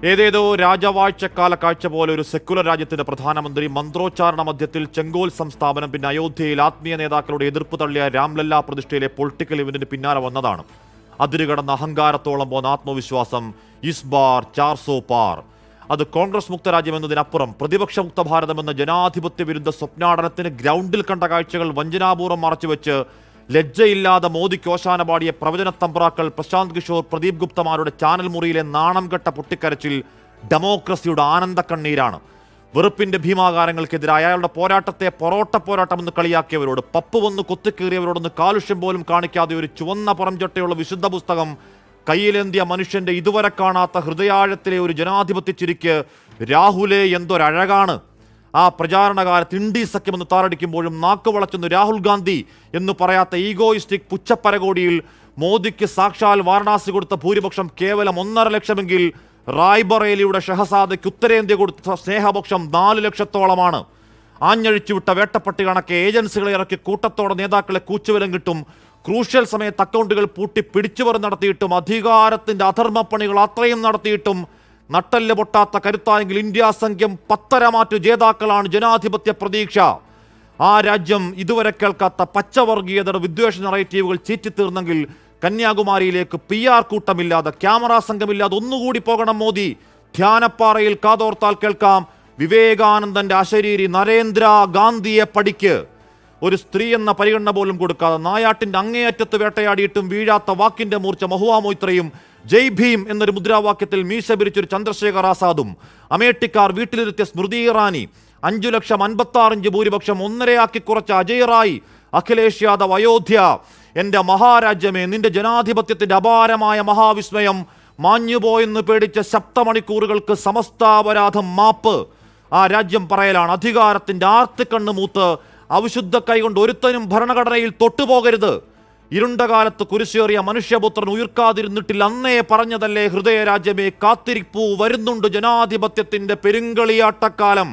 ഏതേതോ രാജവാഴ്ചക്കാല കാഴ്ച പോലെ ഒരു സെക്കുലർ രാജ്യത്തിന്റെ പ്രധാനമന്ത്രി മന്ത്രോച്ചാരണ മധ്യത്തിൽ ചെങ്കോൽ സംസ്ഥാപനം, പിന്നെ അയോധ്യയിൽ ആത്മീയ നേതാക്കളുടെ എതിർപ്പ് തള്ളിയ രാംലല്ല പ്രതിഷ്ഠയിലെ പൊളിറ്റിക്കൽ ഇവന്റിന് പിന്നാലെ വന്നതാണ്. അതിരുകടന്ന അഹങ്കാരത്തോളം പോന്ന ആത്മവിശ്വാസം, ഇസ് ബാർ 400 പാർ. അത് കോൺഗ്രസ് മുക്ത രാജ്യമെന്നതിനപ്പുറം പ്രതിപക്ഷ മുക്ത ഭാരതമെന്ന ജനാധിപത്യ വിരുദ്ധ സ്വപ്നാടനത്തിന് ഗ്രൗണ്ടിൽ കണ്ട കാഴ്ചകൾ വഞ്ചനാപൂർവ്വം മറച്ചുവെച്ച് ലജ്ജയില്ലാതെ മോദിക്ക് ഓശാന പാടിയ പ്രവചന തമ്പ്രാക്കൾ പ്രശാന്ത് കിഷോർ, പ്രദീപ് ഗുപ്തമാരുടെ ചാനൽ മുറിയിലെ നാണം കെട്ട പൊട്ടിക്കരച്ചിൽ ഡെമോക്രസിയുടെ ആനന്ദ കണ്ണീരാണ്. വെറുപ്പിന്റെ ഭീമാകാരങ്ങൾക്കെതിരായ അയാളുടെ പോരാട്ടത്തെ പൊറോട്ട പോരാട്ടമെന്ന് കളിയാക്കിയവരോട്, പപ്പ് വന്ന് കുത്തിക്കീറിയവരോടൊന്ന് കാലുഷ്യം പോലും കാണിക്കാതെ ഒരു ചുവന്ന പുറംചട്ടയുള്ള വിശുദ്ധ പുസ്തകം കയ്യിലേന്തിയ മനുഷ്യന്റെ ഇതുവരെ കാണാത്ത ഹൃദയാഴത്തിലെ ഒരു ജനാധിപത്യ ചിരിക്ക് രാഹുലെ എന്തൊരഴകാണ്. ആ പ്രചാരണകാലത്ത് ഇന്ത്യ സഖ്യമെന്ന് താറടിക്കുമ്പോഴും നാക്ക് വളച്ചെന്ന് രാഹുൽ ഗാന്ധി എന്ന് പറയാത്ത ഈഗോയിസ്റ്റിക് പുച്ഛപ്പരകോടിയിൽ മോദിക്ക് സാക്ഷാൽ വാരണാസി കൊടുത്ത ഭൂരിപക്ഷം കേവലം 1.5 ലക്ഷമെങ്കിൽ റായ്ബറേലിയുടെ ഷഹസാദയ്ക്ക് ഉത്തരേന്ത്യ കൊടുത്ത സ്നേഹപക്ഷം 4 ലക്ഷത്തോളമാണ്. ആഞ്ഞഴിച്ചുവിട്ട വേട്ടപ്പട്ടി കണക്കെ ഏജൻസികളെ ഇറക്കി കൂട്ടത്തോടെ നേതാക്കളെ കൂച്ചുവിലം കിട്ടും. ക്രൂഷ്യൽ സമയത്ത് അക്കൗണ്ടുകൾ പൂട്ടി പിടിച്ചുപറി നടത്തിയിട്ടും അധികാരത്തിന്റെ അധർമ്മപ്പണികൾ അത്രയും നടത്തിയിട്ടും നട്ടല് പൊട്ടാത്ത കരുത്തായെങ്കിൽ ഇന്ത്യ സംഖ്യം 10 മാറ്റു ജേതാക്കളാണ് ജനാധിപത്യ പ്രതീക്ഷ. ആ രാജ്യം ഇതുവരെ കേൾക്കാത്ത പച്ചവർഗീയതയുടെ വിദ്വേഷ നറേറ്റീവുകൾ ചീറ്റിത്തീർന്നെങ്കിൽ കന്യാകുമാരിയിലേക്ക് PR കൂട്ടമില്ലാതെ, ക്യാമറ സംഘമില്ലാതെ ഒന്നുകൂടി പോകണം മോദി. ധ്യാനപ്പാറയിൽ കാതോർത്താൽ കേൾക്കാം വിവേകാനന്ദന്റെ അശരീരി നരേന്ദ്ര ഗാന്ധിയെ പഠിക്ക്. ഒരു സ്ത്രീ എന്ന പരിഗണന പോലും കൊടുക്കാതെ നായാട്ടിന്റെ അങ്ങേയറ്റത്ത് വേട്ടയാടിയിട്ടും വീഴാത്ത വാക്കിന്റെ മൂർച്ച മഹുവ മൊയ്ത്രയും ജയ് ഭീം എന്നൊരു മുദ്രാവാക്യത്തിൽ മീശ പിരിച്ചൊരു ചന്ദ്രശേഖർ ആസാദും, അമേഠിക്കാർ വീട്ടിലിരുത്തിയ സ്മൃതി ഇറാനി, 5,56,000 ഇഞ്ച് ഭൂരിപക്ഷം 1.5 കുറച്ച അജയ് റായ്, അഖിലേഷ് യാദവ്, അയോധ്യ എന്റെ മഹാരാജ്യമേ, നിന്റെ ജനാധിപത്യത്തിന്റെ അപാരമായ മഹാവിസ്മയം മാഞ്ഞുപോയെന്ന് പേടിച്ച ശബ്ദമണിക്കൂറുകൾക്ക് സമസ്താപരാധം മാപ്പ്. ആ രാജ്യം പറയലാണ് അധികാരത്തിന്റെ ആർത്തിക്കണ്ണ് മൂത്ത് അവിശുദ്ധ കൈകൊണ്ട് ഒരുത്തനും ഭരണഘടനയിൽ തൊട്ടുപോകരുത്. ഇരുണ്ട കാലത്ത് കുരിശേറിയ മനുഷ്യപുത്രൻ ഉയർക്കാതിരുന്നിട്ടില്ല അന്നേ പറഞ്ഞതല്ലേ ഹൃദയ രാജ്യമേ, കാത്തിരിപ്പൂ വരുന്നുണ്ട് ജനാധിപത്യത്തിന്റെ പെരുങ്കളിയാട്ടക്കാലം.